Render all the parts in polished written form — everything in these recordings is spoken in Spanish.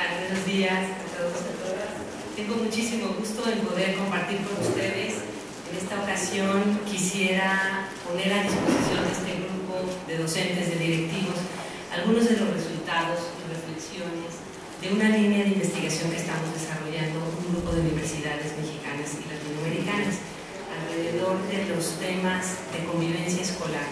tal? Buenos días a todos y a todas. Tengo muchísimo gusto en poder compartir con ustedes. En esta ocasión quisiera poner a disposición de este grupo de docentes, de directivos, algunos de los resultados y reflexiones de una línea de investigación que estamos desarrollando un grupo de universidades mexicanas y latinoamericanas alrededor de los temas de convivencia escolar.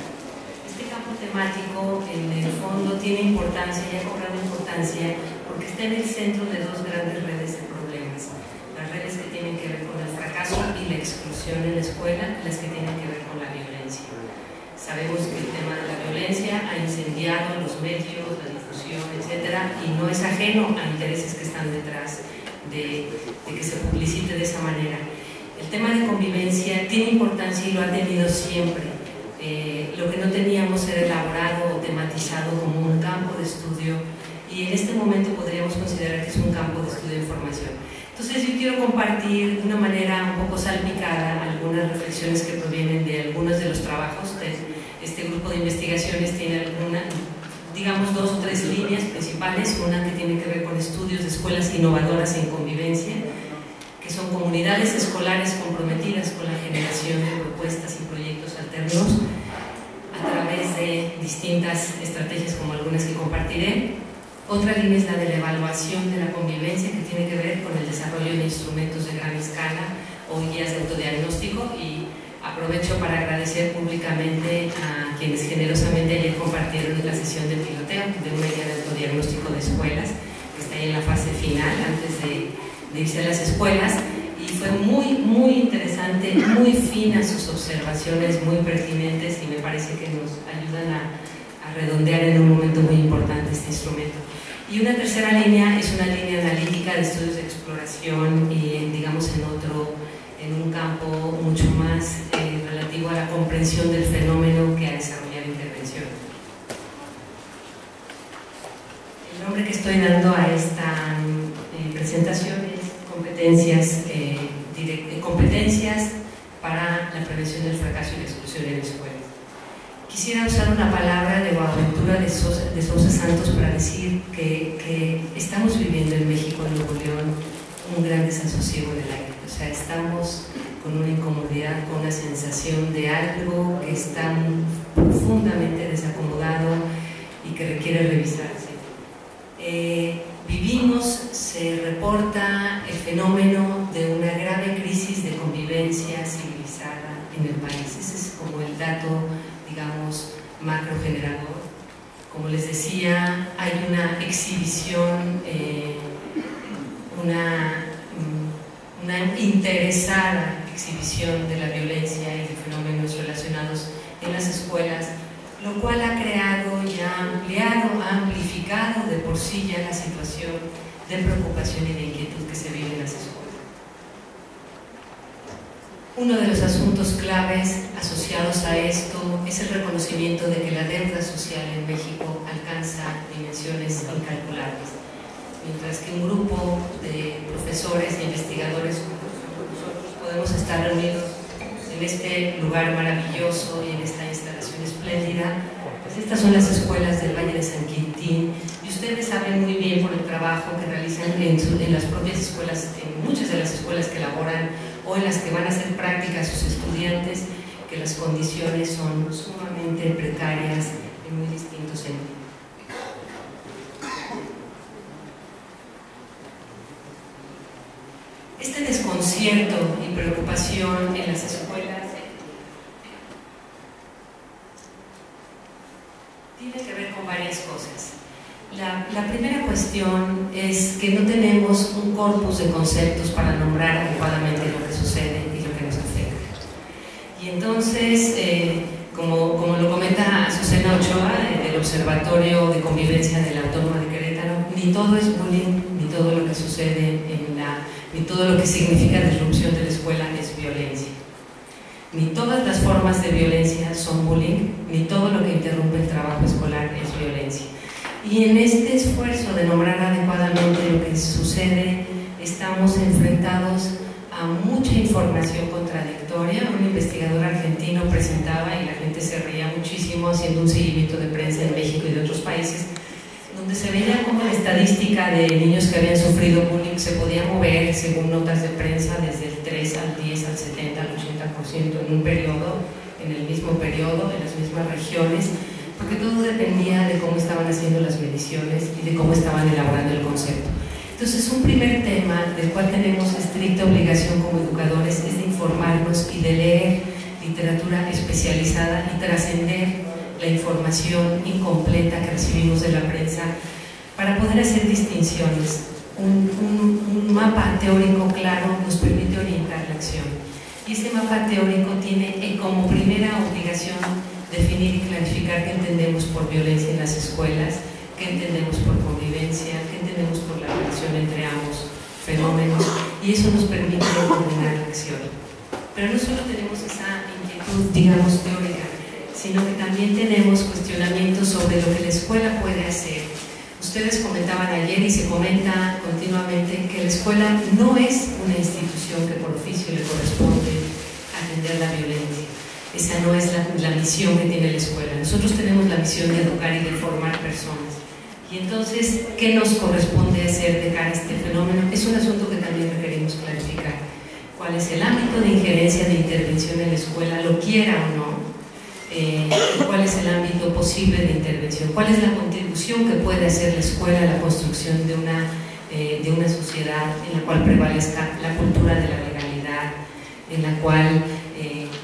Este campo temático en el fondo tiene importancia y ha cobrado importancia porque está en el centro de dos grandes redes de problemas: las redes que tienen que ver con el fracaso y la exclusión en la escuela, y las que tienen que ver con la violencia. Sabemos que el tema de la violencia ha incendiado los medios, la difusión, etcétera, y no es ajeno a intereses que están detrás de que se publicite de esa manera. El tema de convivencia tiene importancia y lo ha tenido siempre. Lo que no teníamos era elaborado o tematizado como un campo de estudio, y en este momento podríamos considerar que es un campo de estudio de información. Entonces yo quiero compartir de una manera un poco salpicada algunas reflexiones que provienen de algunos de los trabajos. Este grupo de investigaciones tiene digamos, dos o tres líneas principales: una que tiene que ver con estudios de escuelas innovadoras en convivencia, que son comunidades escolares comprometidas con la generación de propuestas y proyectos alternos a través de distintas estrategias como algunas que compartiré. Otra línea es la de la evaluación de la convivencia, que tiene que ver con el desarrollo de instrumentos de gran escala o guías de autodiagnóstico, y aprovecho para agradecer públicamente a quienes generosamente ayer compartieron la sesión de piloteo de una guía de autodiagnóstico de escuelas, que está ahí en la fase final antes de irse a las escuelas, y fue muy interesante, muy finas sus observaciones, muy pertinentes, y me parece que nos ayudan a redondear en un momento muy importante este instrumento. Y una tercera línea es una línea analítica de estudios de exploración y, digamos, en un campo mucho más relativo a la comprensión del fenómeno que a desarrollar intervención. El nombre que estoy dando a esta presentación es competencias para la prevención del fracaso y la exclusión en la escuela. Quisiera usar una palabra de Boaventura de Sousa Santos para decir que estamos viviendo en México, en Nuevo León, un gran desasosiego del aire. O sea, estamos con una incomodidad, con una sensación de algo que está profundamente desacomodado y que requiere revisarse. Se reporta el fenómeno de una grave crisis de convivencia civilizada en el país. Ese es como el dato, digamos, macro generador. Como les decía, hay una exhibición, una interesada exhibición de la violencia y de fenómenos relacionados en las escuelas, lo cual ha creado y ha ampliado, ha amplificado de por sí ya la situación de preocupación y de inquietud que se vive en las escuelas. Uno de los asuntos claves asociados a esto es el reconocimiento de que la deuda social en México alcanza dimensiones incalculables, mientras que un grupo de profesores e investigadores como nosotros podemos estar reunidos en este lugar maravilloso y en esta instalación espléndida. Pues estas son las escuelas del Valle de San Quintín, y ustedes saben muy bien por el trabajo que realizan en las propias escuelas, en muchas de las escuelas que elaboran o en las que van a hacer prácticas sus estudiantes, que las condiciones son sumamente precarias en muy distintos sentidos. Este desconcierto y preocupación en las escuelas tiene que ver con varias cosas. La primera cuestión es que no tenemos un corpus de conceptos para nombrar adecuadamente lo que sucede y lo que nos afecta. Y entonces, como lo comenta Azucena Ochoa del Observatorio de Convivencia de la Autónoma de Querétaro, ni todo es bullying, ni todo lo que sucede ni todo lo que significa disrupción de la escuela es violencia. Ni todas las formas de violencia son bullying, ni todo lo que interrumpe el trabajo escolar es violencia. Y en este esfuerzo de nombrar adecuadamente lo que sucede, estamos enfrentados a mucha información contradictoria. Un investigador argentino presentaba, y la gente se reía muchísimo haciendo un seguimiento de prensa en México y de otros países, donde se veía cómo la estadística de niños que habían sufrido bullying se podía mover, según notas de prensa, desde el 3 al 10, al 70, al 80% en un periodo, en el mismo periodo, en las mismas regiones, porque todo dependía de cómo estaban haciendo las mediciones y de cómo estaban elaborando el concepto. Entonces, un primer tema del cual tenemos estricta obligación como educadores es de informarnos y de leer literatura especializada y trascender la información incompleta que recibimos de la prensa para poder hacer distinciones. Un mapa teórico claro nos permite orientar la acción. Y ese mapa teórico tiene como primera obligación definir y clarificar qué entendemos por violencia en las escuelas, qué entendemos por convivencia, qué entendemos por la relación entre ambos fenómenos, y eso nos permite coordinar la acción. Pero no solo tenemos esa inquietud, digamos, teórica, sino que también tenemos cuestionamientos sobre lo que la escuela puede hacer. Ustedes comentaban ayer y se comenta continuamente que la escuela no es una institución que por oficio le corresponde atender la violencia. Esa no es la misión que tiene la escuela. Nosotros tenemos la misión de educar y de formar personas. Y entonces, ¿qué nos corresponde hacer de cara a este fenómeno? Es un asunto que también requerimos clarificar. ¿Cuál es el ámbito de injerencia, de intervención en la escuela, lo quiera o no? ¿Cuál es el ámbito posible de intervención? ¿Cuál es la contribución que puede hacer la escuela a la construcción de una sociedad en la cual prevalezca la cultura de la legalidad, en la cual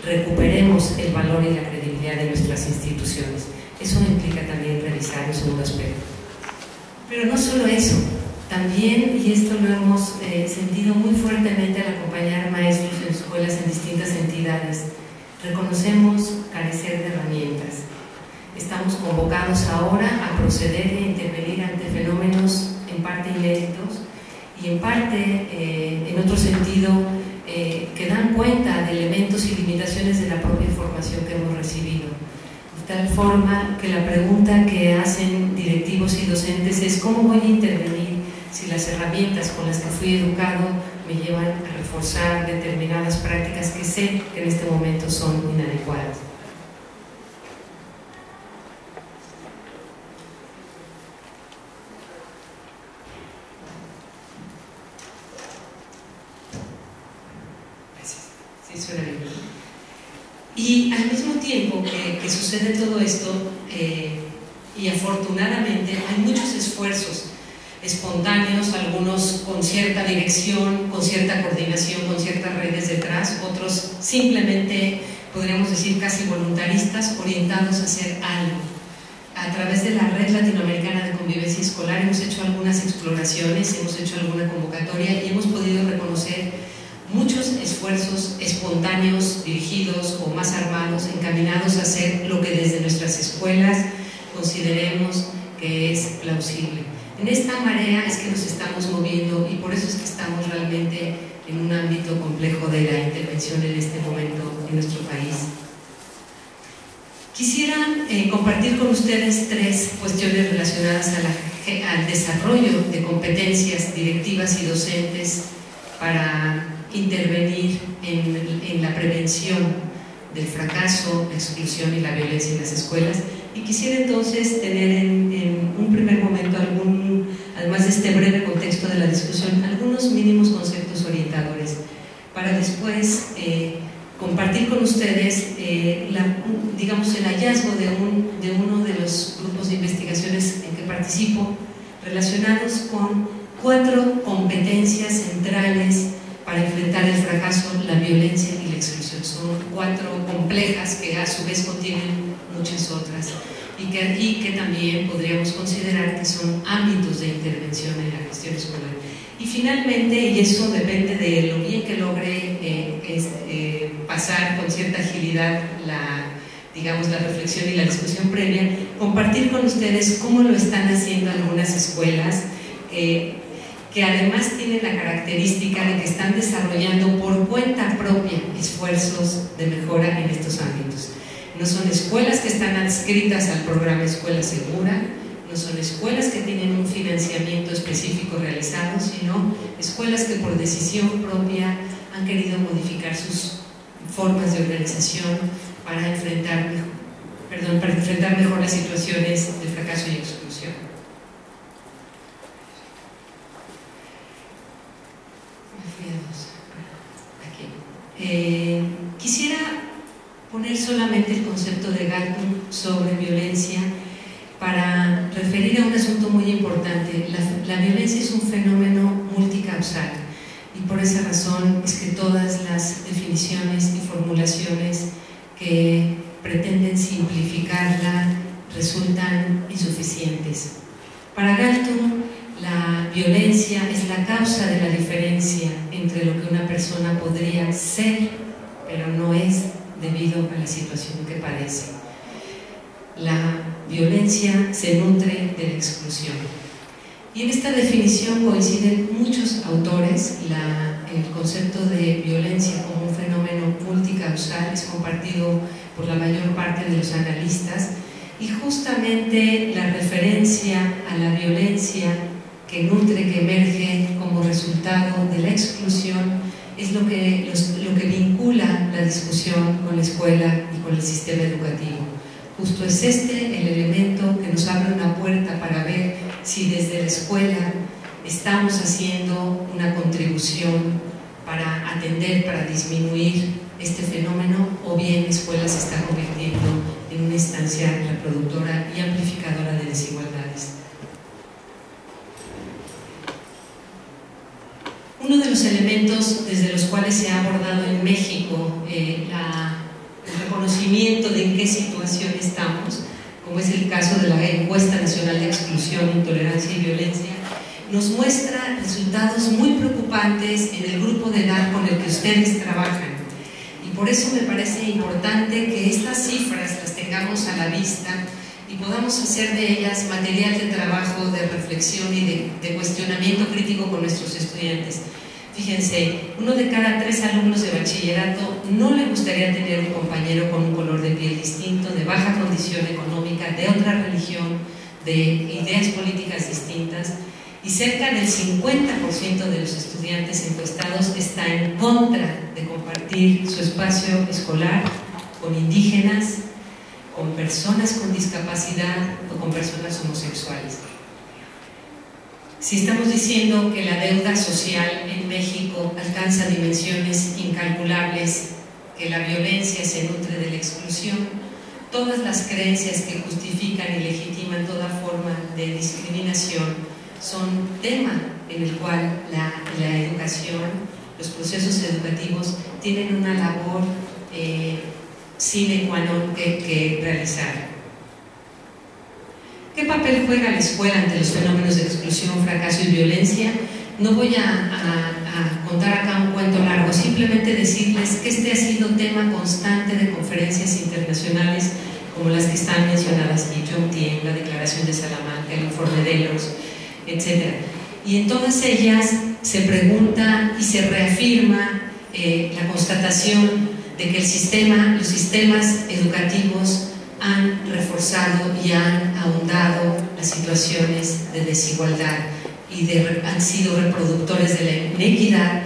recuperemos el valor y la credibilidad de nuestras instituciones? Eso implica también revisar un segundo aspecto. Pero no solo eso, también, y esto lo hemos sentido muy fuertemente al acompañar maestros en escuelas en distintas entidades, reconocemos carecer de herramientas. Estamos convocados ahora a proceder e intervenir ante fenómenos en parte inéditos y en parte, en otro sentido, que dan cuenta de elementos y limitaciones de la propia información que hemos recibido. De tal forma que la pregunta que hacen directivos y docentes es: ¿cómo voy a intervenir si las herramientas con las que fui educado me llevan a reforzar determinadas prácticas que sé que en este momento son inadecuadas? Gracias. Sí, suena bien. Y al mismo tiempo que sucede todo esto, y afortunadamente hay muchos esfuerzos espontáneos, algunos con cierta dirección, con cierta coordinación, con ciertas redes detrás, otros simplemente, podríamos decir, casi voluntaristas, orientados a hacer algo. A través de la Red Latinoamericana de Convivencia Escolar hemos hecho algunas exploraciones, hemos hecho alguna convocatoria y hemos podido reconocer muchos esfuerzos espontáneos, dirigidos o más armados, encaminados a hacer lo que desde nuestras escuelas consideremos que es plausible. En esta marea es que nos estamos moviendo y por eso es que estamos realmente en un ámbito complejo de la intervención en este momento en nuestro país. Quisiera compartir con ustedes tres cuestiones relacionadas al desarrollo de competencias directivas y docentes para intervenir en la prevención del fracaso, la exclusión y la violencia en las escuelas. Y quisiera entonces tener en un primer momento, además de este breve contexto de la discusión, algunos mínimos conceptos orientadores, para después compartir con ustedes, digamos, el hallazgo de uno de los grupos de investigaciones en que participo, relacionados con 4 competencias centrales para enfrentar el fracaso, la violencia y la exclusión. Son 4 complejas que a su vez contienen muchas otras y que también podríamos considerar que son ámbitos de intervención en la gestión escolar. Y finalmente, y eso depende de lo bien que logre pasar con cierta agilidad la reflexión y la discusión previa, compartir con ustedes cómo lo están haciendo algunas escuelas que además tienen la característica de que están desarrollando por cuenta propia esfuerzos de mejora en estos ámbitos. No son escuelas que están adscritas al programa Escuela Segura, no son escuelas que tienen un financiamiento específico realizado, sino escuelas que por decisión propia han querido modificar sus formas de organización para enfrentar mejor las situaciones de fracaso y exclusión. sobre violencia para referir a un asunto muy importante. La violencia es un fenómeno multicausal y por esa razón es que todas las definiciones y formulaciones que pretenden simplificarla resultan insuficientes. Para Galtung, la violencia es la causa de la diferencia entre lo que una persona podría ser, pero no es debido a la situación que padece. La violencia se nutre de la exclusión. Y en esta definición coinciden muchos autores. El concepto de violencia como un fenómeno multicausal es compartido por la mayor parte de los analistas, y justamente la referencia a la violencia que nutre, que emerge como resultado de la exclusión, es lo que vincula la discusión con la escuela y con el sistema educativo. Justo es este el elemento que nos abre una puerta para ver si desde la escuela estamos haciendo una contribución para atender, para disminuir este fenómeno, o bien la escuela se está convirtiendo en una instancia reproductora y amplificadora de desigualdades. Uno de los elementos desde los cuales se ha abordado en México el reconocimiento de en qué situación estamos, como es el caso de la Encuesta Nacional de Exclusión, Intolerancia y Violencia, nos muestra resultados muy preocupantes en el grupo de edad con el que ustedes trabajan. Y por eso me parece importante que estas cifras las tengamos a la vista y podamos hacer de ellas material de trabajo, de reflexión y de cuestionamiento crítico con nuestros estudiantes. Fíjense, 1 de cada 3 alumnos de bachillerato no le gustaría tener un compañero con un color de piel distinto, de baja condición económica, de otra religión, de ideas políticas distintas, y cerca del 50% de los estudiantes encuestados está en contra de compartir su espacio escolar con indígenas, con personas con discapacidad o con personas homosexuales. Si estamos diciendo que la deuda social en México alcanza dimensiones incalculables, que la violencia se nutre de la exclusión, todas las creencias que justifican y legitiman toda forma de discriminación son tema en el cual la educación, los procesos educativos tienen una labor sine qua non que realizar. ¿Qué papel juega la escuela ante los fenómenos de exclusión, fracaso y violencia? No voy a contar acá un cuento largo, simplemente decirles que este ha sido tema constante de conferencias internacionales como las que están mencionadas aquí, Chomtien, la Declaración de Salamanca, el informe de Delos, etc. Y en todas ellas se pregunta y se reafirma la constatación de que los sistemas educativos han reforzado y han ahondado las situaciones de desigualdad y han sido reproductores de la inequidad,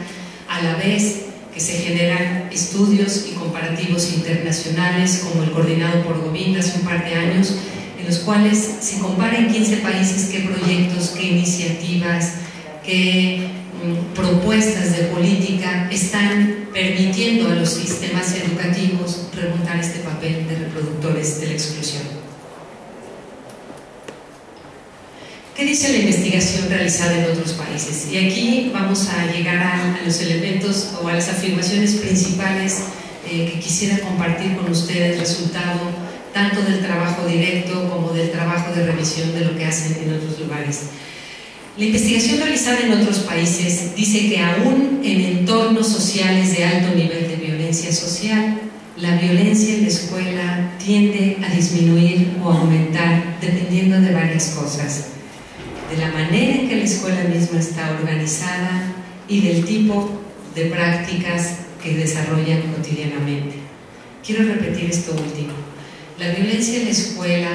a la vez que se generan estudios y comparativos internacionales como el coordinado por Govinda hace un par de años, en los cuales se comparan 15 países qué proyectos, qué iniciativas, qué propuestas de política están permitiendo a los sistemas educativos remontar este papel de reproductores de la exclusión. ¿Qué dice la investigación realizada en otros países? Y aquí vamos a llegar a los elementos o a las afirmaciones principales que quisiera compartir con ustedes, resultado tanto del trabajo directo como del trabajo de revisión de lo que hacen en otros lugares. La investigación realizada en otros países dice que aún en entornos sociales de alto nivel de violencia social, la violencia en la escuela tiende a disminuir o aumentar dependiendo de varias cosas, de la manera en que la escuela misma está organizada y del tipo de prácticas que desarrollan cotidianamente. Quiero repetir esto último. La violencia en la escuela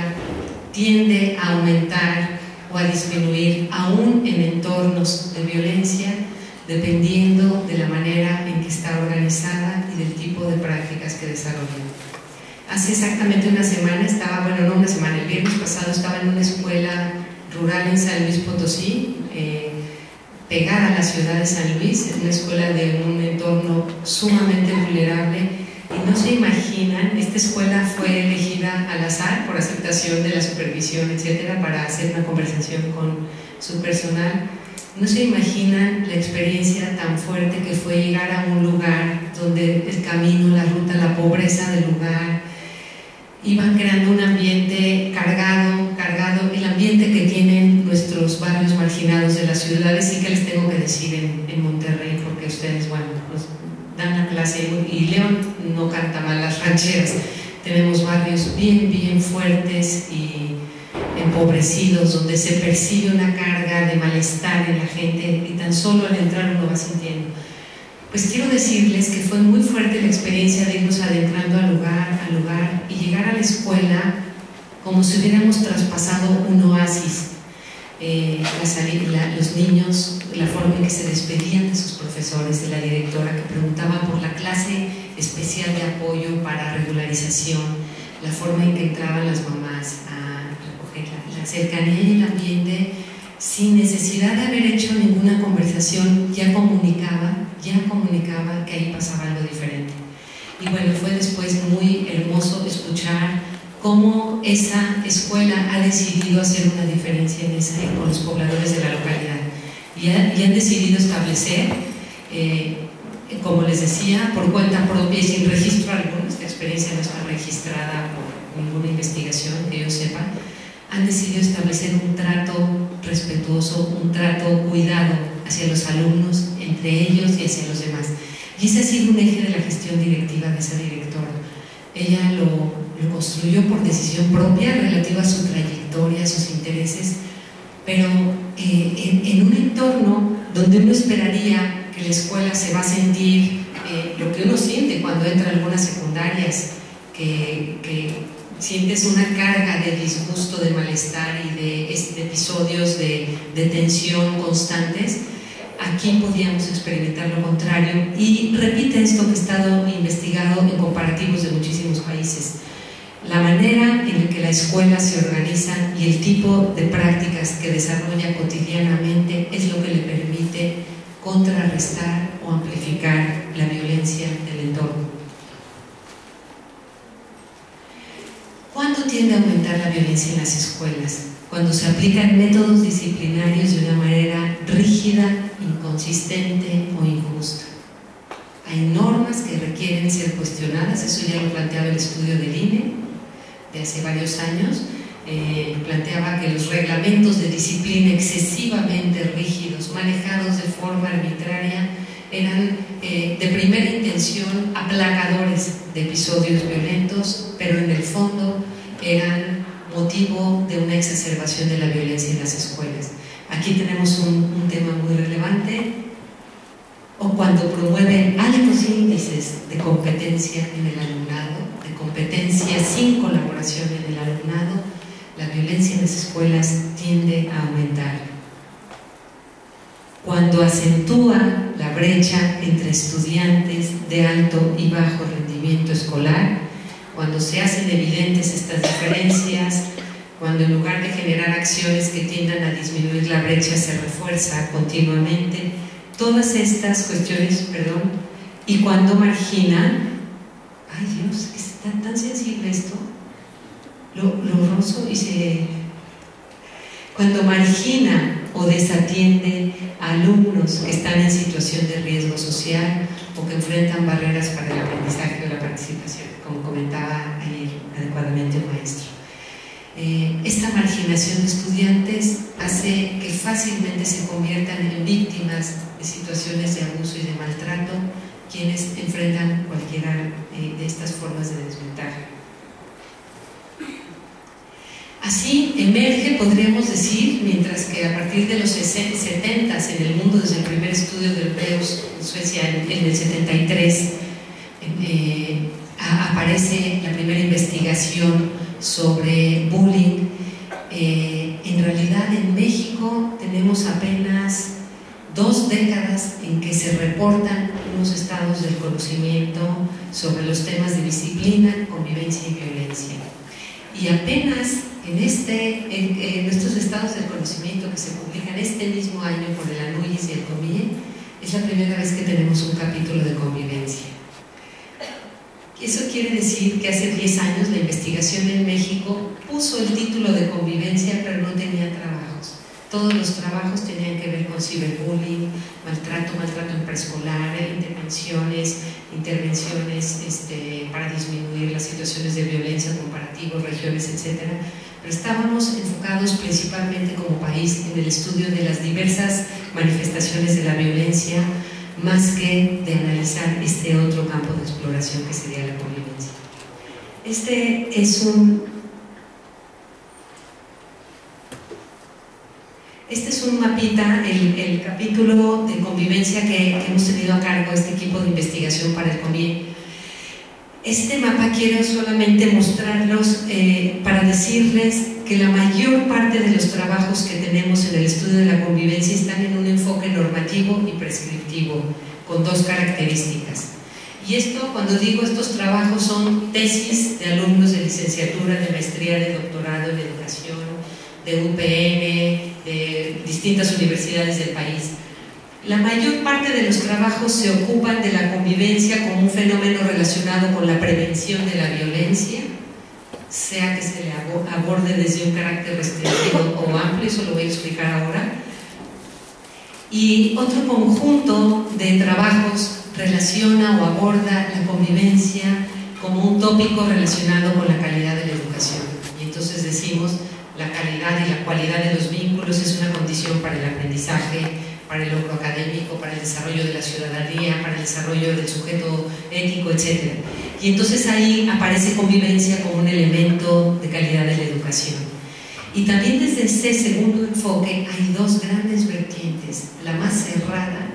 tiende a aumentar o a disminuir aún en entornos de violencia, dependiendo de la manera en que está organizada y del tipo de prácticas que desarrolla. Hace exactamente una semana el viernes pasado estaba en una escuela rural en San Luis Potosí, pegada a la ciudad de San Luis, en una escuela de un entorno sumamente vulnerable, Y no se imaginan, esta escuela fue elegida al azar por aceptación de la supervisión, etcétera, para hacer una conversación con su personal. No se imaginan la experiencia tan fuerte que fue llegar a un lugar donde el camino, la ruta, la pobreza del lugar iban creando un ambiente cargado, el ambiente que tienen nuestros barrios marginados de las ciudades. Sí que les tengo que decir en Monterrey, porque ustedes, bueno, pues dan la clase, y León no canta mal las rancheras. Tenemos barrios bien fuertes y empobrecidos, donde se percibe una carga de malestar en la gente, y tan solo al entrar uno va sintiendo. Pues quiero decirles que fue muy fuerte la experiencia de irnos adentrando al lugar, y llegar a la escuela como si hubiéramos traspasado un oasis. Los niños, la forma en que se despedían de sus profesores, de la directora que preguntaba por la clase especial de apoyo para regularización, la forma en que entraban las mamás a recoger la cercanía y el ambiente, sin necesidad de haber hecho ninguna conversación, ya comunicaba que ahí pasaba algo diferente. Y bueno, fue después muy hermoso escuchar cómo esa escuela ha decidido hacer una diferencia con los pobladores de la localidad, y han decidido establecer, como les decía, por cuenta propia y sin registro alguno. Esta experiencia no está registrada por ninguna investigación que yo sepa. Han decidido establecer un trato respetuoso, un trato cuidado hacia los alumnos, entre ellos y hacia los demás. Y ese ha sido un eje de la gestión directiva de esa directora. Ella lo construyó por decisión propia, relativa a su trayectoria, a sus intereses, pero en un entorno donde uno esperaría que la escuela se va a sentir lo que uno siente cuando entra a algunas secundarias, que sientes una carga de disgusto, de malestar y de episodios de tensión constantes. Aquí podíamos experimentar lo contrario, y repite esto que he estado investigado en comparativos de muchísimos países. La manera en la que la escuela se organiza y el tipo de prácticas que desarrolla cotidianamente es lo que le permite contrarrestar o amplificar la violencia del entorno. ¿Cuándo tiende a aumentar la violencia en las escuelas? Cuando se aplican métodos disciplinarios de una manera rígida, inconsistente o injusta. Hay normas que requieren ser cuestionadas, eso ya lo planteaba el estudio del INE de hace varios años. Planteaba que los reglamentos de disciplina excesivamente rígidos, manejados de forma arbitraria, eran de primera intención aplacadores de episodios violentos, pero en el fondo eran motivo de una exacerbación de la violencia en las escuelas. Aquí tenemos un tema muy relevante. O cuando promueven altos índices de competencia en el alumnado, de competencia sin colaboración en el alumnado, la violencia en las escuelas tiende a aumentar. Cuando acentúa la brecha entre estudiantes de alto y bajo rendimiento escolar, cuando se hacen evidentes estas diferencias, cuando en lugar de generar acciones que tiendan a disminuir la brecha se refuerza continuamente, todas estas cuestiones, y cuando margina, ay Dios, está tan sensible esto, lo rozo cuando margina o desatiende a alumnos que están en situación de riesgo social o que enfrentan barreras para el aprendizaje o la participación, como comentaba ayer adecuadamente el maestro. Esta marginación de estudiantes hace que fácilmente se conviertan en víctimas de situaciones de abuso y de maltrato quienes enfrentan cualquiera de estas formas de desventaja. Así emerge, podríamos decir, mientras que a partir de los 70s en el mundo, desde el primer estudio de europeos en Suecia en el 73, aparece la primera investigación sobre bullying. En realidad en México tenemos apenas 2 décadas en que se reportan unos estados del conocimiento sobre los temas de disciplina, convivencia y violencia. Y apenas en estos estados del conocimiento que se publican este mismo año por el ANUYES y el COMIE, es la primera vez que tenemos un capítulo de convivencia. Es Eso quiere decir que hace 10 años la investigación en México puso el título de convivencia, pero no tenía trabajos. Todos los trabajos tenían que ver con ciberbullying, maltrato en preescolar, intervenciones para disminuir las situaciones de violencia, comparativos, regiones, etc. Pero estábamos enfocados principalmente como país en el estudio de las diversas manifestaciones de la violencia, más que de analizar este otro campo de exploración que sería la convivencia. Este es un mapita, el capítulo de convivencia que hemos tenido a cargo este equipo de investigación para el CONVIE. Este mapa quiero solamente mostrarlos para decirles que la mayor parte de los trabajos que tenemos en el estudio de la convivencia están en un enfoque normativo y prescriptivo, con dos características. Y esto, cuando digo estos trabajos, son tesis de alumnos de licenciatura, de maestría, de doctorado en educación, de UPN, de distintas universidades del país. La mayor parte de los trabajos se ocupan de la convivencia como un fenómeno relacionado con la prevención de la violencia, sea que se le aborde desde un carácter restringido o amplio, eso lo voy a explicar ahora. Y otro conjunto de trabajos relaciona o aborda la convivencia como un tópico relacionado con la calidad de la educación. Y entonces decimos, la calidad y la cualidad de los vínculos es una condición para el aprendizaje, para el logro académico, para el desarrollo de la ciudadanía, para el desarrollo del sujeto ético, etc. Y entonces ahí aparece convivencia como un elemento de calidad de la educación. Y también desde ese segundo enfoque hay dos grandes vertientes. La más cerrada,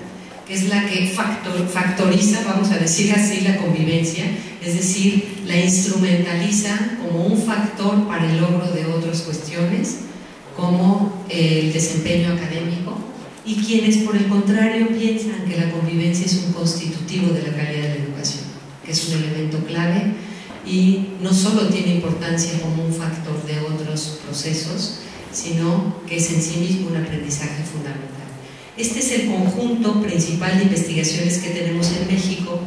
que es la que factoriza, vamos a decir así, la convivencia, es decir, la instrumentaliza como un factor para el logro de otras cuestiones, como el desempeño académico, y quienes por el contrario piensan que la convivencia es un constitutivo de la calidad de la educación, que es un elemento clave y no solo tiene importancia como un factor de otros procesos, sino que es en sí mismo un aprendizaje fundamental. Este es el conjunto principal de investigaciones que tenemos en México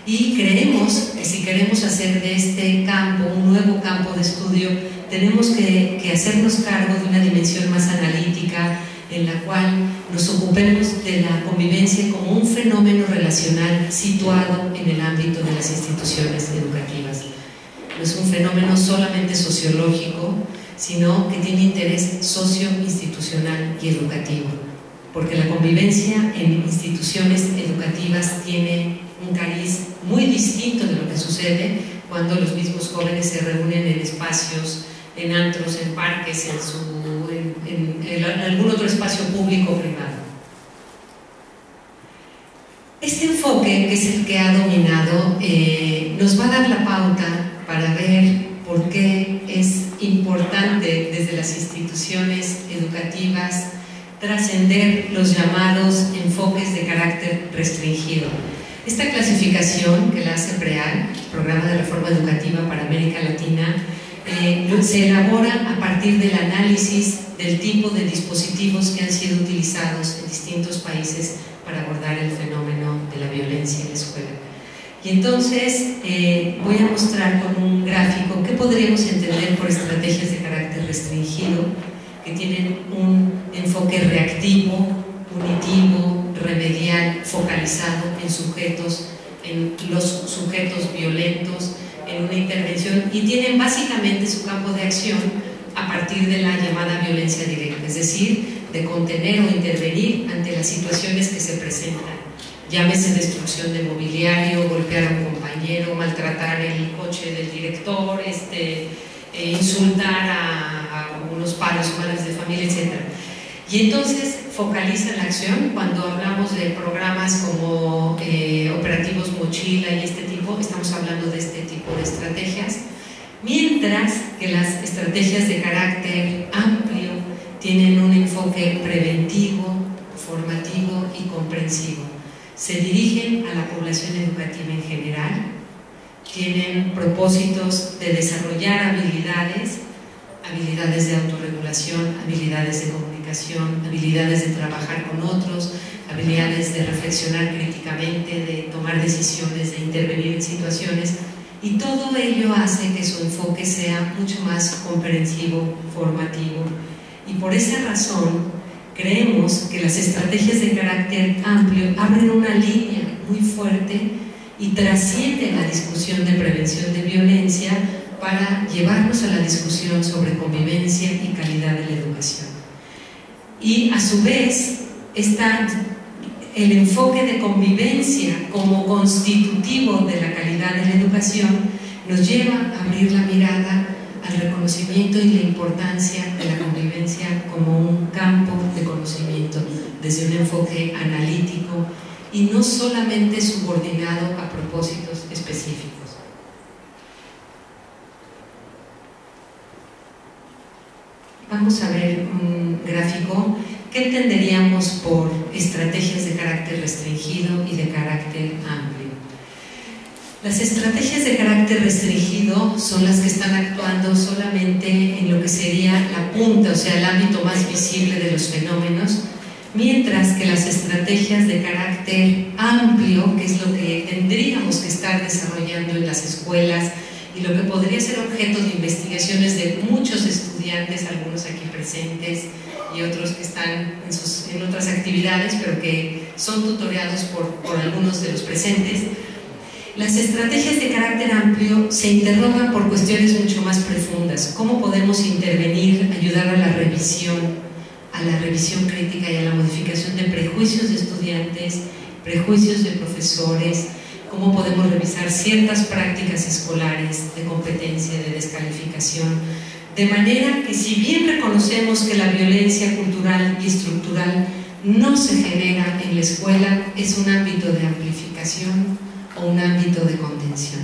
y creemos que si queremos hacer de este campo un nuevo campo de estudio, tenemos que hacernos cargo de una dimensión más analítica en la cual nos ocupemos de la convivencia como un fenómeno relacional situado en el ámbito de las instituciones educativas. No es un fenómeno solamente sociológico, sino que tiene interés socio-institucional y educativo, porque la convivencia en instituciones educativas tiene un cariz muy distinto de lo que sucede cuando los mismos jóvenes se reúnen en espacios, en antros, en parques, en algún otro espacio público o privado. Este enfoque, que es el que ha dominado, nos va a dar la pauta para ver por qué es importante desde las instituciones educativas trascender los llamados enfoques de carácter restringido. Esta clasificación que la hace PREAL, Programa de Reforma Educativa para América Latina, se elabora a partir del análisis del tipo de dispositivos que han sido utilizados en distintos países para abordar el fenómeno de la violencia en la escuela. Y entonces voy a mostrar con un gráfico qué podríamos entender por estrategias de carácter restringido, que tienen un enfoque reactivo, punitivo, remedial, focalizado en sujetos, en los sujetos violentos, en una intervención, y tienen básicamente su campo de acción a partir de la llamada violencia directa, es decir, de contener o intervenir ante las situaciones que se presentan. Llámese destrucción de mobiliario, golpear a un compañero, maltratar el coche del director, insultar a unos padres o madres de familia, etc. Y entonces focaliza la acción. Cuando hablamos de programas como operativos mochila y este tipo, estamos hablando de este tipo de estrategias, mientras que las estrategias de carácter amplio tienen un enfoque preventivo, formativo y comprensivo. Se dirigen a la población educativa en general, tienen propósitos de desarrollar habilidades de autorregulación, habilidades de comunicación, habilidades de trabajar con otros, habilidades de reflexionar críticamente, de tomar decisiones, de intervenir en situaciones, Y todo ello hace que su enfoque sea mucho más comprensivo, formativo. Y por esa razón, creemos que las estrategias de carácter amplio abren una línea muy fuerte y trascienden la discusión de prevención de violencia para llevarnos a la discusión sobre convivencia y calidad de la educación. Y a su vez, el enfoque de convivencia como constitutivo de la calidad de la educación nos lleva a abrir la mirada al reconocimiento y la importancia de la convivencia como un campo de conocimiento desde un enfoque analítico y no solamente subordinado a propósitos específicos. Vamos a ver un gráfico. ¿Qué entenderíamos por estrategias de carácter restringido y de carácter amplio? Las estrategias de carácter restringido son las que están actuando solamente en lo que sería la punta, o sea, el ámbito más visible de los fenómenos, mientras que las estrategias de carácter amplio, que es lo que tendríamos que estar desarrollando en las escuelas y lo que podría ser objeto de investigaciones de muchos estudiantes, algunos aquí presentes y otros que están en otras actividades, pero que son tutoreados por algunos de los presentes. Las estrategias de carácter amplio se interrogan por cuestiones mucho más profundas. ¿Cómo podemos intervenir, ayudar a la revisión crítica y a la modificación de prejuicios de estudiantes, prejuicios de profesores? ¿Cómo podemos revisar ciertas prácticas escolares de competencia, de descalificación? De manera que, si bien reconocemos que la violencia cultural y estructural no se genera en la escuela, es un ámbito de amplificación o un ámbito de contención.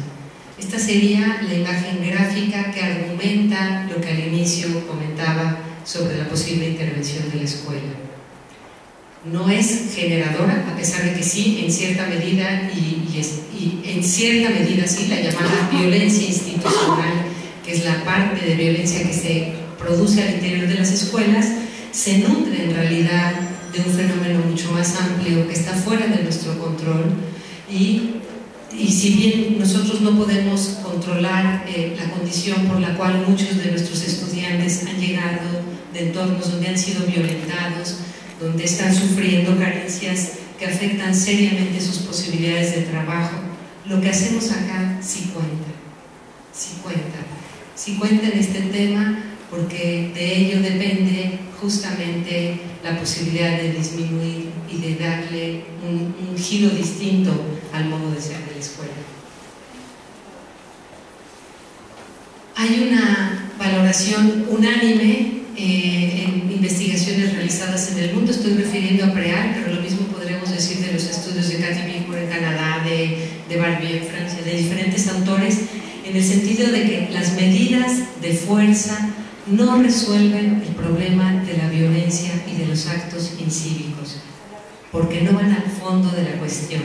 Esta sería la imagen gráfica que argumenta lo que al inicio comentaba sobre la posible intervención de la escuela. No es generadora, a pesar de que sí, en cierta medida, y en cierta medida sí, la llamada violencia institucional, que es la parte de violencia que se produce al interior de las escuelas, se nutre en realidad de un fenómeno mucho más amplio que está fuera de nuestro control y si bien nosotros no podemos controlar la condición por la cual muchos de nuestros estudiantes han llegado de entornos donde han sido violentados, donde están sufriendo carencias que afectan seriamente sus posibilidades de trabajo, lo que hacemos acá sí cuenta, sí cuenta en este tema, porque de ello depende justamente la posibilidad de disminuir y de darle un giro distinto al modo de ser de la escuela. Hay una valoración unánime en investigaciones realizadas en el mundo. Estoy refiriendo a PREAL, pero lo mismo podremos decir de los estudios de Cathy Bickmore en Canadá, de Barbie en Francia, de diferentes autores, en el sentido de que las medidas de fuerza no resuelven el problema de la violencia y de los actos incívicos, porque no van al fondo de la cuestión,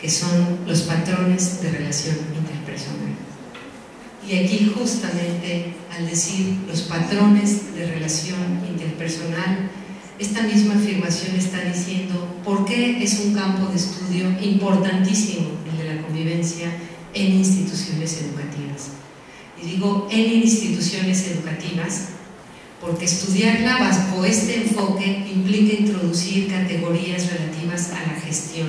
que son los patrones de relación interpersonal. Y aquí, justamente, al decir los patrones de relación interpersonal, esta misma afirmación está diciendo por qué es un campo de estudio importantísimo el de la convivencia en instituciones educativas. Y digo en instituciones educativas porque estudiarla bajo este enfoque implica introducir categorías relativas a la gestión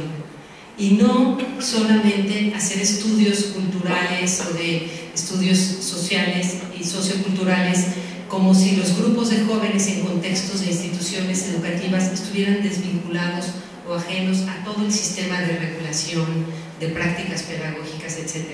y no solamente hacer estudios culturales o de estudios sociales y socioculturales como si los grupos de jóvenes en contextos de instituciones educativas estuvieran desvinculados o ajenos a todo el sistema de regulación, de prácticas pedagógicas, etc.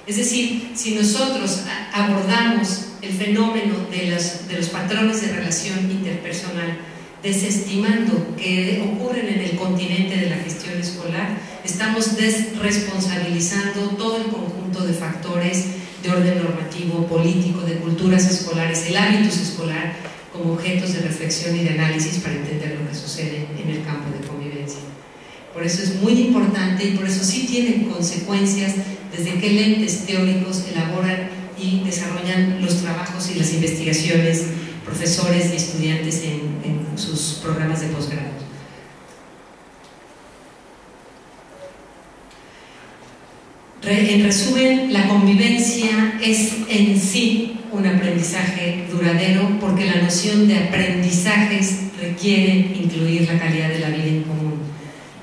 Es decir, si nosotros abordamos el fenómeno de los patrones de relación interpersonal desestimando que ocurren en el continente de la gestión escolar, estamos desresponsabilizando todo el conjunto de factores de orden normativo, político, de culturas escolares, el hábitus escolar, como objetos de reflexión y de análisis para entender lo que sucede en el campo de convivencia. Por eso es muy importante y por eso sí tienen consecuencias desde qué lentes teóricos elaboran y desarrollan los trabajos y las investigaciones profesores y estudiantes en sus programas de posgrado. En resumen, la convivencia es en sí un aprendizaje duradero, porque la noción de aprendizajes requiere incluir la calidad de la vida en común,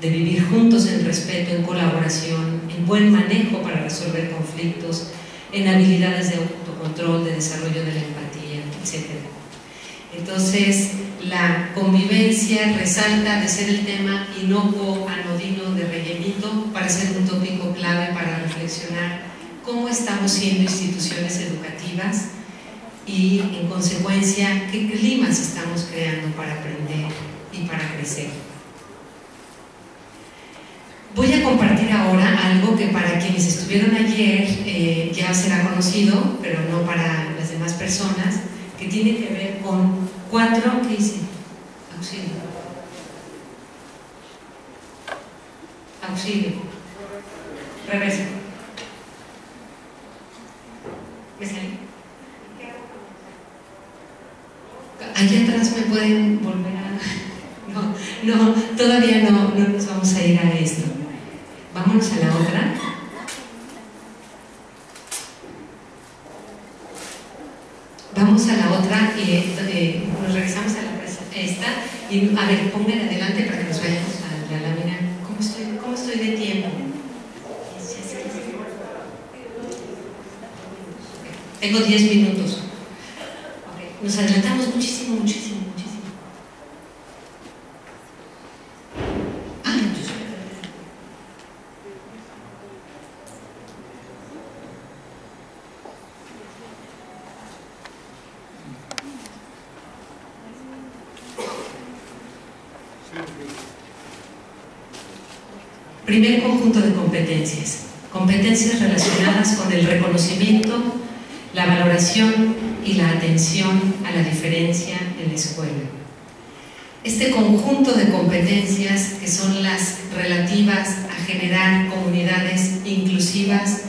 de vivir juntos en respeto, en colaboración, en buen manejo para resolver conflictos, en habilidades de autocontrol, de desarrollo de la empatía, etc. Entonces, la convivencia resalta de ser el tema inocuo, anodino, de rellenito, para ser un tópico clave para reflexionar cómo estamos siendo instituciones educativas y, en consecuencia, qué climas estamos creando para aprender y para crecer. Voy a compartir ahora algo que para quienes estuvieron ayer ya será conocido, pero no para las demás personas, que tiene que ver con 4, ¿qué dice? Auxilio. Auxilio. Reverso. ¿Me salí? Allá atrás me pueden volver a... No, todavía no nos vamos a ir a esto. Vámonos a la otra. Vamos a la otra y nos regresamos a esta. Y a ver, pongan adelante para que nos vayamos a la lámina. ¿Cómo estoy de tiempo? Tengo 10 minutos. Okay. Nos adelantamos muchísimo. Primer conjunto de competencias. Competencias relacionadas con el reconocimiento, la valoración y la atención a la diferencia en la escuela. Este conjunto de competencias, que son las relativas a generar comunidades inclusivas,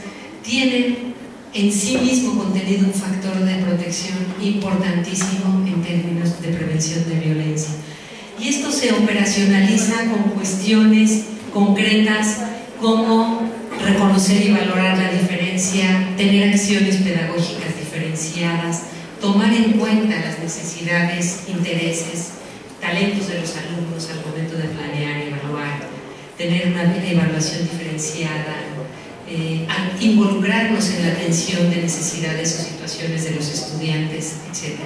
tienen en sí mismo contenido un factor de protección importantísimo en términos de prevención de violencia. Y esto se operacionaliza con cuestiones concretas como reconocer y valorar la diferencia, tener acciones pedagógicas diferenciadas, tomar en cuenta las necesidades, intereses, talentos de los alumnos al momento de planear y evaluar, tener una evaluación diferenciada, involucrarnos en la atención de necesidades o situaciones de los estudiantes, etc.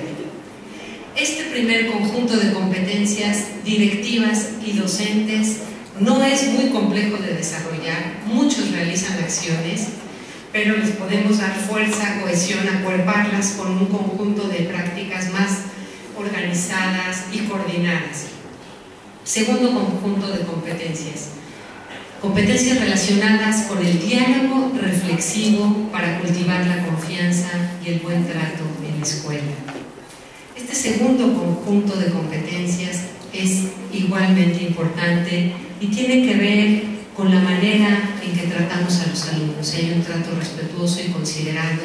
Este primer conjunto de competencias directivas y docentes no es muy complejo de desarrollar, muchos realizan acciones, pero les podemos dar fuerza, cohesión, acuerparlas con un conjunto de prácticas más organizadas y coordinadas. Segundo conjunto de competencias. Competencias relacionadas con el diálogo reflexivo para cultivar la confianza y el buen trato en la escuela. Este segundo conjunto de competencias es igualmente importante y tiene que ver con la manera en que tratamos a los alumnos, si hay un trato respetuoso y considerado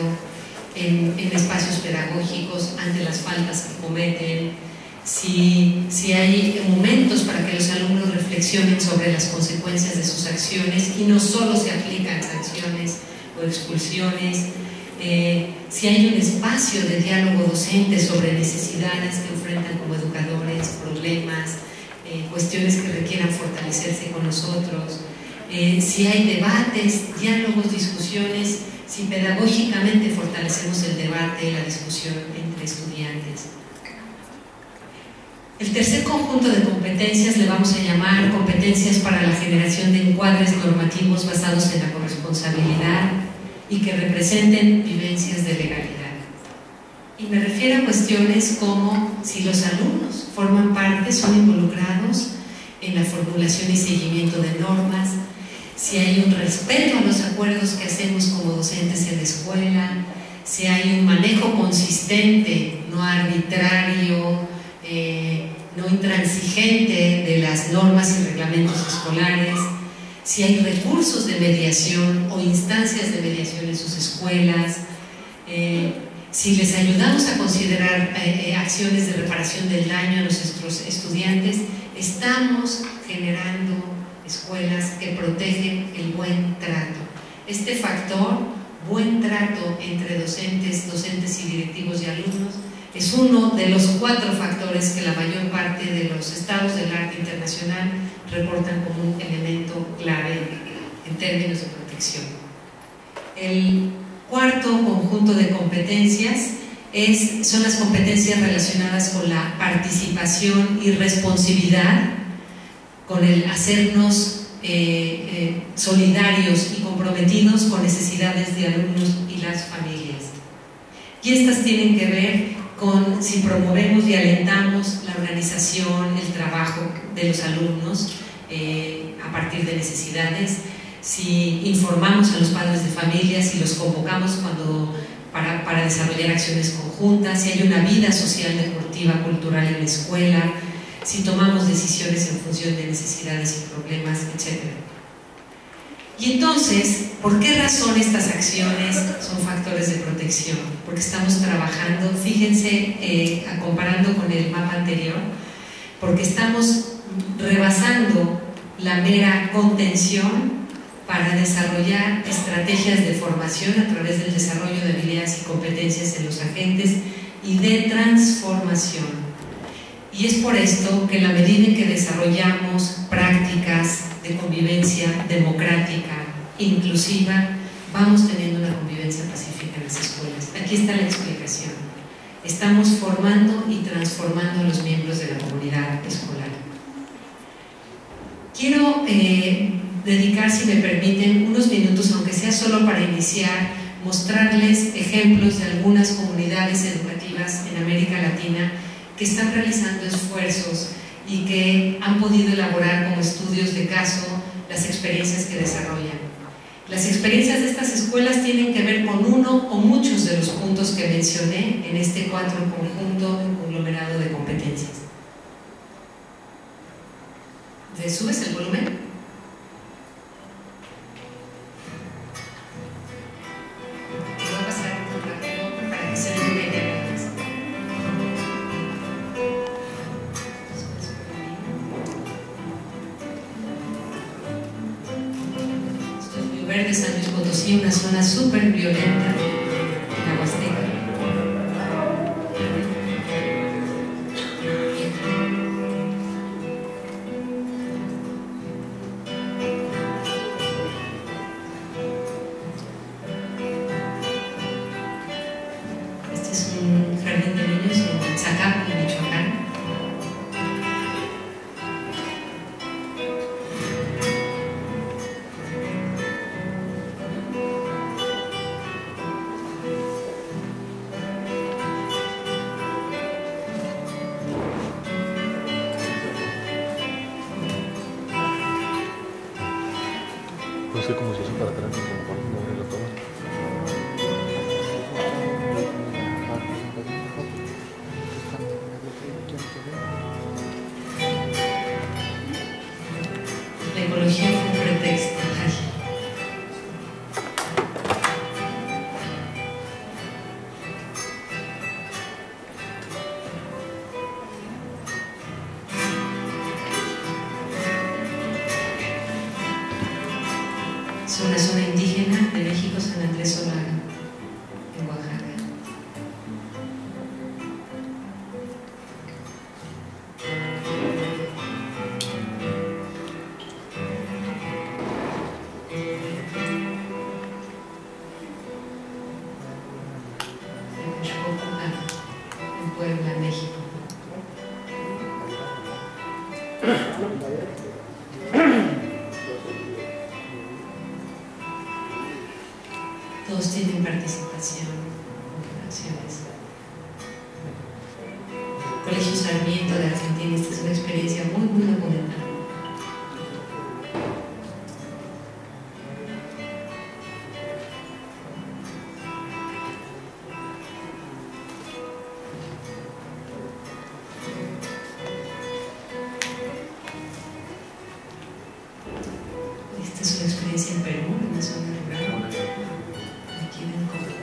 en espacios pedagógicos ante las faltas que cometen, si hay momentos para que los alumnos reflexionen sobre las consecuencias de sus acciones y no solo se aplican sanciones o expulsiones, si hay un espacio de diálogo docente sobre necesidades que enfrentan como educadores, problemas, cuestiones que requieran fortalecerse con nosotros, si hay debates, diálogos, discusiones, si pedagógicamente fortalecemos el debate, la discusión entre estudiantes. El tercer conjunto de competencias le vamos a llamar competencias para la generación de encuadres normativos basados en la corresponsabilidad y que representen vivencias de legalidad. Y me refiero a cuestiones como si los alumnos forman parte, son involucrados en la formulación y seguimiento de normas, si hay un respeto a los acuerdos que hacemos como docentes en la escuela, si hay un manejo consistente, no arbitrario, no intransigente de las normas y reglamentos escolares, si hay recursos de mediación o instancias de mediación en sus escuelas, si les ayudamos a considerar acciones de reparación del daño a nuestros estudiantes, estamos generando escuelas que protegen el buen trato. Este factor, buen trato entre docentes y directivos y alumnos, es uno de los 4 factores que la mayor parte de los estados del arte internacional reportan como un elemento clave en términos de protección. El cuarto conjunto de competencias son las competencias relacionadas con la participación y responsividad, con el hacernos solidarios y comprometidos con necesidades de alumnos y las familias. Y estas tienen que ver con si promovemos y alentamos la organización, el trabajo de los alumnos a partir de necesidades, si informamos a los padres de familia, si los convocamos para desarrollar acciones conjuntas, si hay una vida social, deportiva, cultural en la escuela, si tomamos decisiones en función de necesidades y problemas, etc. Y entonces, ¿por qué razón estas acciones son factores de protección? Porque estamos trabajando, fíjense, comparando con el mapa anterior, porque estamos rebasando la mera contención para desarrollar estrategias de formación a través del desarrollo de habilidades y competencias en los agentes y de transformación. Y es por esto que en la medida en que desarrollamos prácticas de convivencia democrática, inclusiva, vamos teniendo una convivencia pacífica en las escuelas. Aquí está la explicación. Estamos formando y transformando a los miembros de la comunidad escolar. Quiero dedicar, si me permiten, unos minutos, aunque sea solo para iniciar, mostrarles ejemplos de algunas comunidades educativas en América Latina que están realizando esfuerzos y que han podido elaborar como estudios de caso las experiencias que desarrollan. Las experiencias de estas escuelas tienen que ver con uno o muchos de los puntos que mencioné en este 4 conjunto conglomerado de competencias. ¿Le subes el volumen? De San Luis Potosí, una zona súper violenta en la Huasteca. Este es un jardín de niños en Zacapu, Michoacán. No sé cómo se hizo para atrás, como para no abrir la toma. La ecología fue un pretexto. Es una zona indígena de México, San Andrés Solano, en Oaxaca. En Puebla, México. Todos tienen participación en acciones. Colegio Sarmiento de Argentina, esta es una experiencia muy documentada. Esta es una experiencia en Perú, en una zona rural. Aquí en el Congo.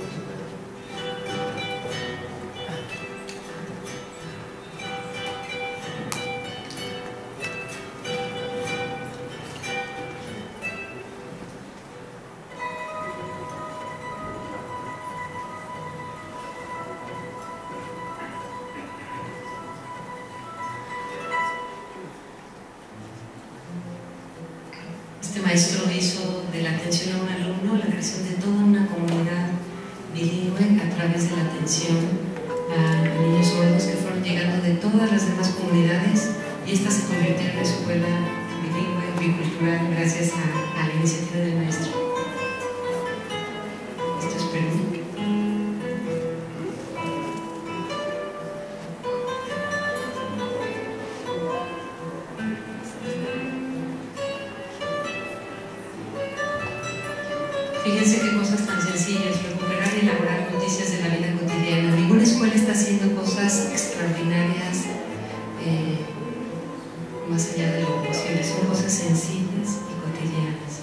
Este maestro hizo de la atención a un alumno la creación de toda una comunidad bilingüe a través de la atención a niños sordos que fueron llegando de todas las demás comunidades, y esta se convirtió en una escuela bilingüe, bicultural, gracias a la iniciativa del maestro. Esto es Perú. Fíjense qué cosas tan sencillas: recuperar y elaborar noticias de la vida cotidiana. Ninguna escuela está haciendo cosas extraordinarias más allá de lo posible, son cosas sencillas y cotidianas.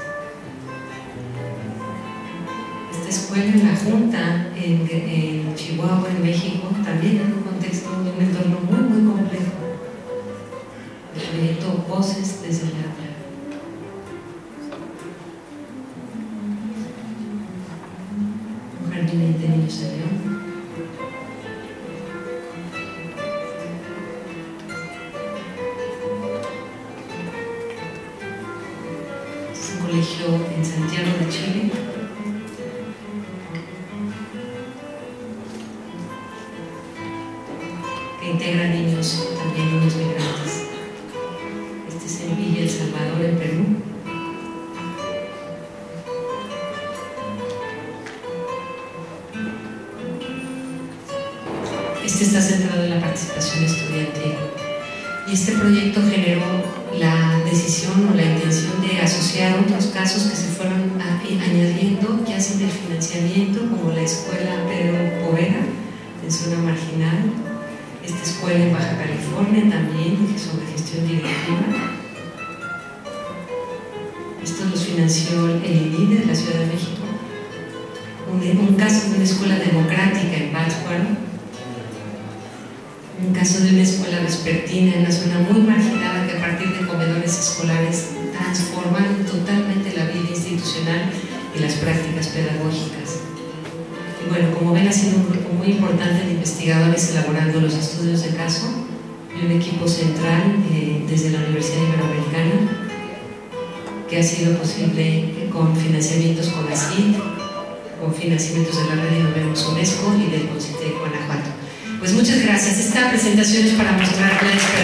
Esta escuela en la Junta, en Chihuahua, en México, también en un contexto, en un entorno muy complejo. El proyecto Voces desde el Habla. De niños de León. Es un colegio en Santiago de Chile. Que integra niños, también niños migrantes. Este es en Villa El Salvador, en Perú. Este está centrado en la participación estudiantil, y este proyecto generó la decisión o la intención de asociar otros casos que se fueron añadiendo ya sin el financiamiento, como la escuela Pedro Poveda en zona marginal, esta escuela en Baja California también sobre gestión directiva. Estos los financió el INIDE de la Ciudad de México. Un caso de una escuela democrática en Pátzcuaro. Un caso de una escuela vespertina en una zona muy marginada que a partir de comedores escolares transformaron totalmente la vida institucional y las prácticas pedagógicas. Y bueno, como ven, ha sido un grupo muy importante de investigadores elaborando los estudios de caso, y un equipo central desde la Universidad Iberoamericana, que ha sido posible con financiamientos con ACID, con financiamientos de la Red Innovemos UNESCO y del CONCITEC Guanajuato. Pues muchas gracias. Esta presentación es para mostrar la experiencia.